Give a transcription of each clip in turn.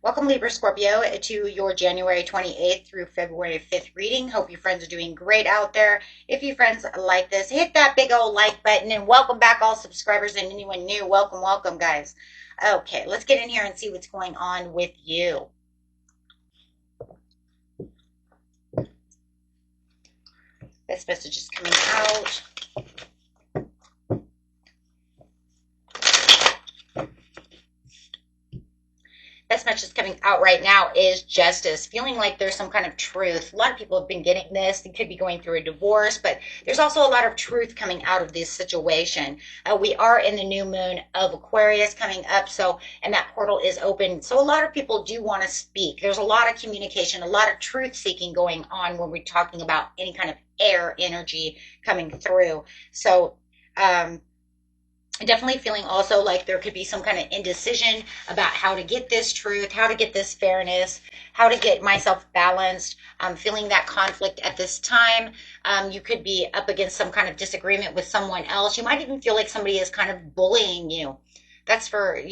Welcome, Libra Scorpio, to your January 28th through February 5th reading. Hope you friends are doing great out there. If you friends like this, hit that big old like button and welcome back all subscribers and anyone new. Welcome, welcome, guys. Okay, let's get in here and see what's going on with you. This message is coming out. This message coming out right now is justice, feeling like there's some kind of truth. A lot of people have been getting this. They could be going through a divorce, but there's also a lot of truth coming out of this situation. We are in the new moon of Aquarius coming up, and that portal is open. So a lot of people do want to speak. There's a lot of communication, a lot of truth seeking going on when we're talking about any kind of air energy coming through. So, definitely feeling also like there could be some kind of indecision about how to get this truth, how to get this fairness, how to get myself balanced. I'm feeling that conflict at this time. You could be up against some kind of disagreement with someone else. You might even feel like somebody is kind of bullying you. That's for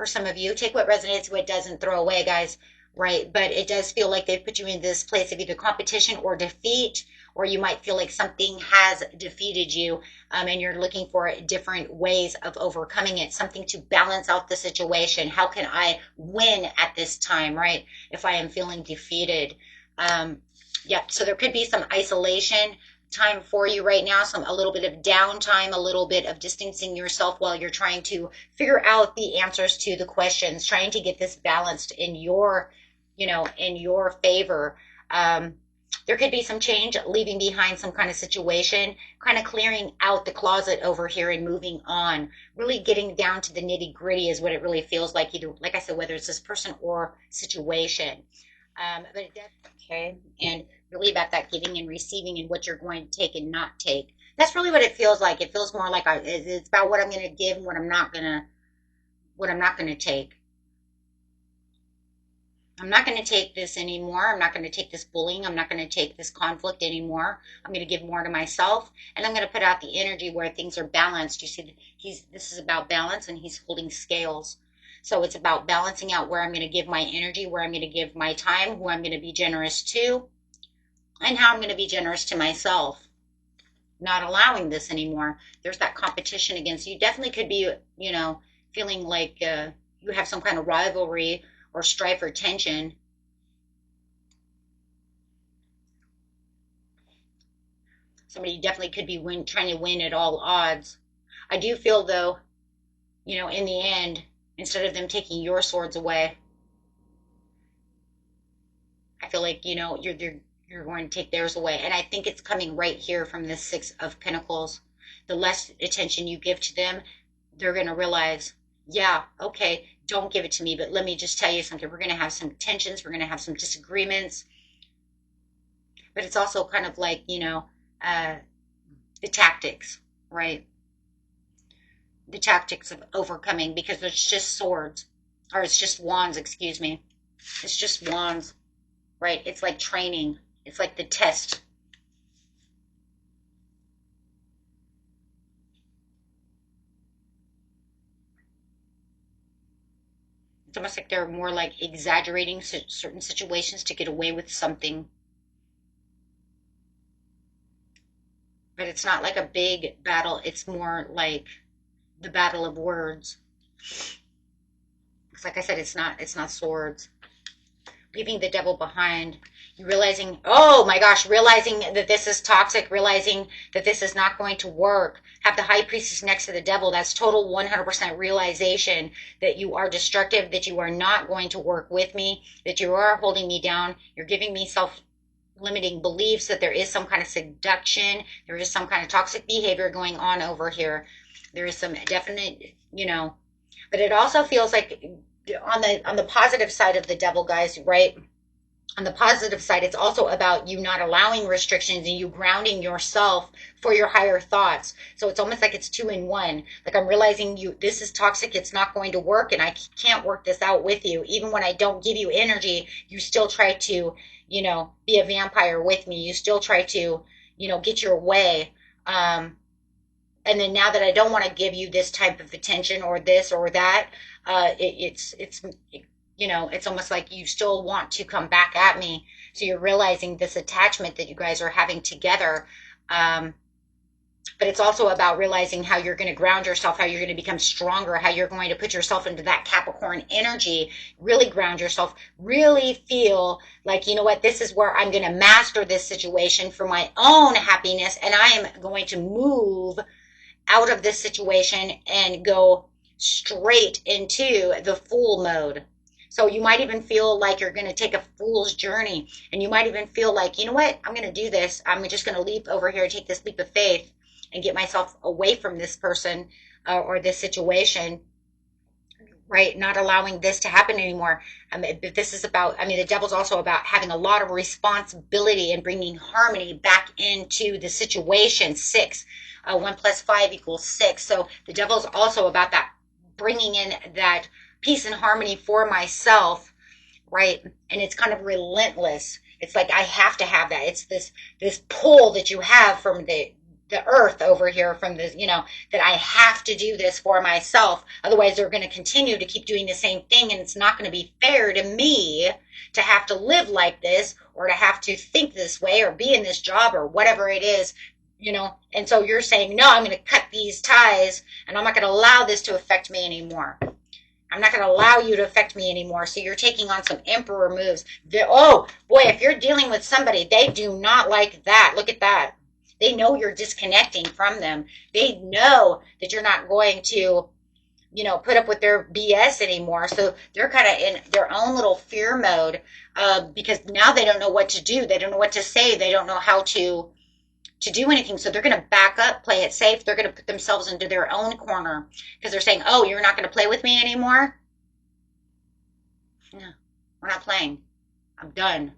some of you. Take what resonates, what doesn't, throw away, guys. Right? But it does feel like they've put you in this place of either competition or defeat, or you might feel like something has defeated you, and you're looking for different ways of overcoming it, something to balance out the situation. How can I win at this time, right? If I am feeling defeated. Yeah, so there could be some isolation time for you right now, a little bit of downtime, a little bit of distancing yourself while you're trying to figure out the answers to the questions, trying to get this balanced in your favor. There could be some change, leaving behind some kind of situation, kind of clearing out the closet over here and moving on. Really getting down to the nitty gritty is what it really feels like, either, like I said, whether it's this person or situation. But it does, okay, and really about that giving and receiving and what you're going to take and not take. That's really what it feels like. It feels more like it's about what I'm going to give and what I'm not going to take. I'm not going to take this anymore. I'm not going to take this bullying. I'm not going to take this conflict anymore. I'm going to give more to myself, and I'm going to put out the energy where things are balanced. You see, this is about balance, and he's holding scales. So it's about balancing out where I'm going to give my energy, where I'm going to give my time, who I'm going to be generous to, and how I'm going to be generous to myself. Not allowing this anymore. There's that competition against you. Definitely could be, feeling like you have some kind of rivalry or strife or tension. Somebody definitely could be trying to win at all odds. I do feel, though, in the end, instead of them taking your swords away, I feel like, you're going to take theirs away. And I think it's coming right here from the Six of Pentacles. The less attention you give to them, they're going to realize, yeah, okay, don't give it to me, but let me just tell you something. We're going to have some tensions. We're going to have some disagreements. But it's also kind of like, the tactics, right? The tactics of overcoming, because it's just swords, or it's just wands, excuse me. It's just wands, right? It's like training. It's like the test. It's almost like they're more like exaggerating certain situations to get away with something. But it's not like a big battle. It's more like the battle of words. Because like I said, it's not swords. Leaving the devil behind. You realizing, oh my gosh, realizing that this is toxic, realizing that this is not going to work. Have the high priestess next to the devil. That's total 100% realization that you are destructive, that you are not going to work with me, that you are holding me down. You're giving me self-limiting beliefs, that there is some kind of seduction. There is some kind of toxic behavior going on over here. There is some definite, but it also feels like on the positive side of the devil, guys, right? On the positive side, it's also about you not allowing restrictions and you grounding yourself for your higher thoughts. So it's almost like it's two in one. Like I'm realizing this is toxic. It's not going to work, and I can't work this out with you. Even when I don't give you energy, you still try to, be a vampire with me. You still try to, get your way. And then now that I don't want to give you this type of attention or this or that, You know, it's almost like you still want to come back at me. So you're realizing this attachment that you guys are having together. Um, but it's also about realizing how you're going to ground yourself, how you're going to become stronger, how you're going to put yourself into that Capricorn energy, really ground yourself, really feel like, you know what, this is where I'm going to master this situation for my own happiness. And I am going to move out of this situation and go straight into the fool mode. So you might even feel like you're going to take a fool's journey, and you might even feel like, you know what, I'm going to do this. I'm just going to leap over here and take this leap of faith and get myself away from this person or this situation, right? Not allowing this to happen anymore. But this is about, the devil's also about having a lot of responsibility and bringing harmony back into the situation. 6, 1 plus 5 equals 6. So the devil's also about that, bringing in that peace and harmony for myself, right? And it's kind of relentless. It's like I have to have that. It's this pull that you have from the earth over here, from this, that I have to do this for myself. Otherwise, they're going to continue to keep doing the same thing, and it's not going to be fair to me to have to live like this, or to have to think this way, or be in this job, or whatever it is, And so you're saying, no, I'm going to cut these ties, and I'm not going to allow this to affect me anymore. I'm not going to allow you to affect me anymore. So you're taking on some emperor moves. Oh, boy, if you're dealing with somebody, they do not like that. Look at that. They know you're disconnecting from them. They know that you're not going to, put up with their BS anymore. So they're kind of in their own little fear mode because now they don't know what to do. They don't know what to say. They don't know how to do anything. So they're going to back up, play it safe. They're going to put themselves into their own corner because they're saying, oh, you're not going to play with me anymore? No, we're not playing. I'm done.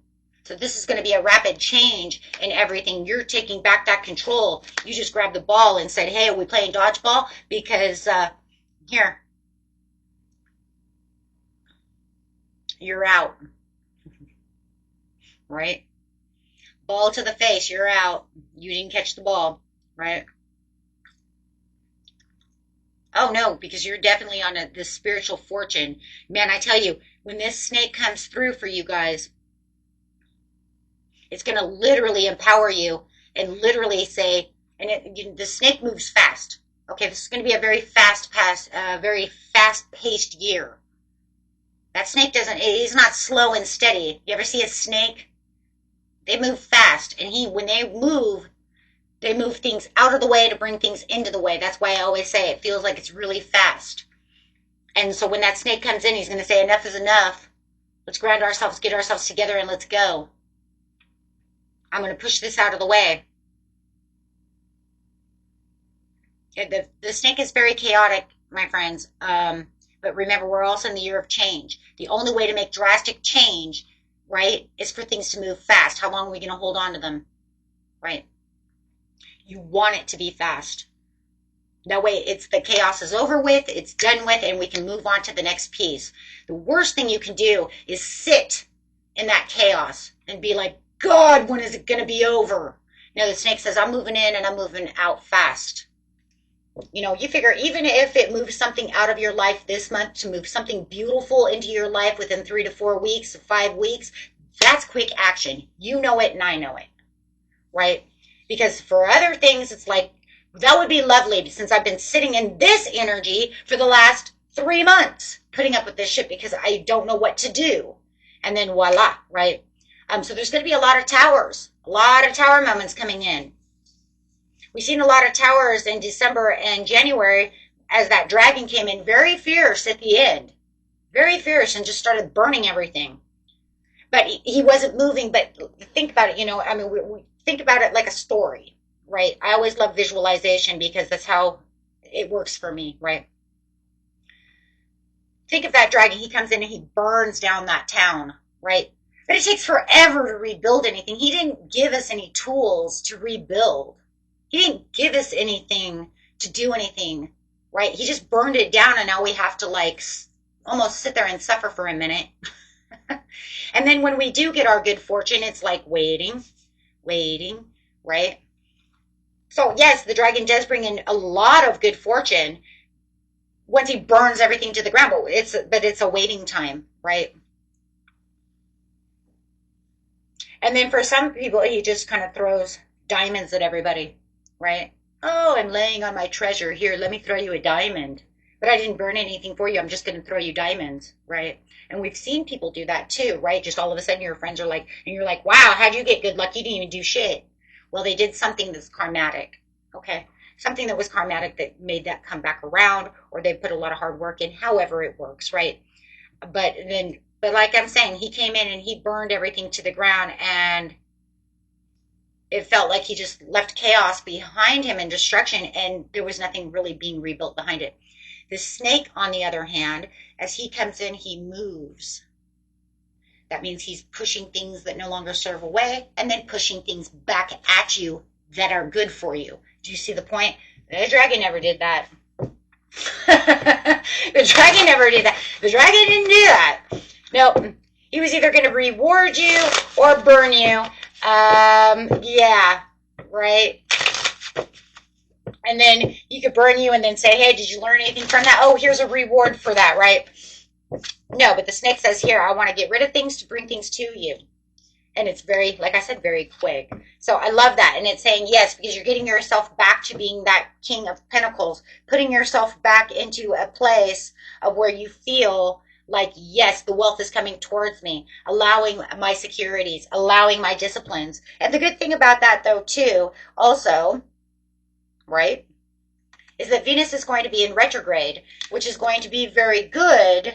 So this is going to be a rapid change in everything. You're taking back that control. You just grabbed the ball and said, hey, are we playing dodgeball? Because here, you're out. Right? Ball to the face, you're out. You didn't catch the ball, right? Oh no, because you're definitely on this spiritual fortune. Man, I tell you, when this snake comes through for you guys, it's going to literally empower you and literally say, the snake moves fast. Okay, this is going to be a very very fast-paced year. That snake he's not slow and steady. You ever see a snake? They move fast, and when they move things out of the way to bring things into the way. That's why I always say it feels like it's really fast. And so when that snake comes in, he's going to say, enough is enough. Let's ground ourselves, get ourselves together, and let's go. I'm going to push this out of the way. The snake is very chaotic, my friends. But remember, we're also in the year of change. The only way to make drastic change, right, is for things to move fast. How long are we going to hold on to them? Right? You want it to be fast. That way the chaos is over with, it's done with, and we can move on to the next piece. The worst thing you can do is sit in that chaos and be like, God, when is it going to be over? The snake says, I'm moving in and I'm moving out fast. You figure even if it moves something out of your life this month to move something beautiful into your life within 3 to 4 weeks, 5 weeks, that's quick action. You know it and I know it, right? Because for other things, it's like, that would be lovely since I've been sitting in this energy for the last 3 months, putting up with this shit because I don't know what to do. And then voila, right? So there's going to be a lot of tower moments coming in. We've seen a lot of towers in December and January as that dragon came in very fierce at the end. Very fierce and just started burning everything. But he wasn't moving. But think about it, we think about it like a story, right? I always love visualization because that's how it works for me, right? Think of that dragon. He comes in and he burns down that town, right? But it takes forever to rebuild anything. He didn't give us any tools to rebuild. He didn't give us anything to do anything, right? He just burned it down, and now we have to almost sit there and suffer for a minute. And then when we do get our good fortune, it's like waiting, right? So yes, the dragon does bring in a lot of good fortune, once he burns everything to the ground, but it's a waiting time, right? And then for some people, he just kind of throws diamonds at everybody, right? Oh, I'm laying on my treasure. Here, let me throw you a diamond. But I didn't burn anything for you. I'm just going to throw you diamonds, right? And we've seen people do that too, right? Just all of a sudden your friends are like, and you're like, wow, how'd you get good luck? You didn't even do shit. Well, they did something that's karmatic, okay? Something that was karmatic that made that come back around, or they put a lot of hard work in, however it works, right? But like I'm saying, he came in and he burned everything to the ground, and it felt like he just left chaos behind him and destruction, and there was nothing really being rebuilt behind it. The snake, on the other hand, as he comes in, he moves. That means he's pushing things that no longer serve away and then pushing things back at you that are good for you. Do you see the point? The dragon never did that. The dragon never did that. The dragon didn't do that. No, he was either going to reward you or burn you. Yeah, right. And then he could burn you and then say, hey, did you learn anything from that? Oh, here's a reward for that, right? No, but the snake says here, I want to get rid of things to bring things to you. And it's very, like I said, very quick. So I love that. And it's saying yes, because you're getting yourself back to being that King of Pentacles, putting yourself back into a place of where you feel like, yes, the wealth is coming towards me, allowing my securities, allowing my disciplines. And the good thing about that, though, too, also, right, is that Venus is going to be in retrograde, which is going to be very good.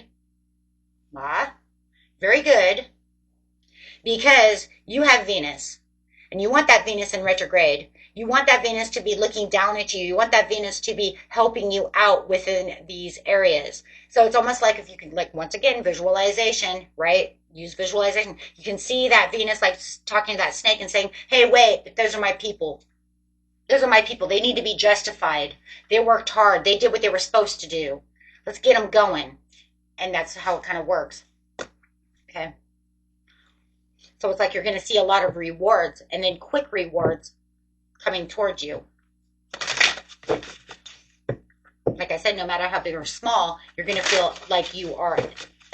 Very good. Because you have Venus, and you want that Venus in retrograde. You want that Venus to be looking down at you. You want that Venus to be helping you out within these areas. So it's almost like if you can, like, once again, visualization, right? Use visualization. You can see that Venus, like, talking to that snake and saying, hey, wait, those are my people. Those are my people. They need to be justified. They worked hard. They did what they were supposed to do. Let's get them going. And that's how it kind of works. Okay. So it's like you're going to see a lot of rewards, and then quick rewards coming towards you. Like I said, no matter how big or small, you're going to feel like you are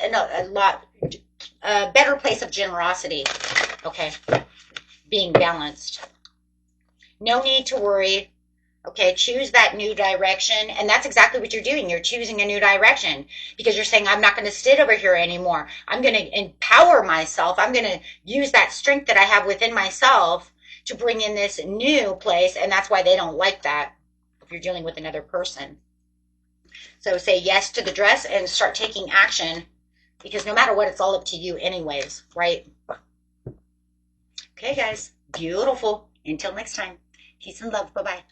in a better place of generosity. Okay. Being balanced. No need to worry. Okay, choose that new direction. And that's exactly what you're doing. You're choosing a new direction because you're saying, I'm not going to sit over here anymore. I'm going to empower myself. I'm going to use that strength that I have within myself to bring in this new place. And that's why they don't like that if you're dealing with another person. So say yes to the dress and start taking action, because no matter what, it's all up to you anyways, right? Okay, guys. Beautiful. Until next time. Peace and love. Bye-bye.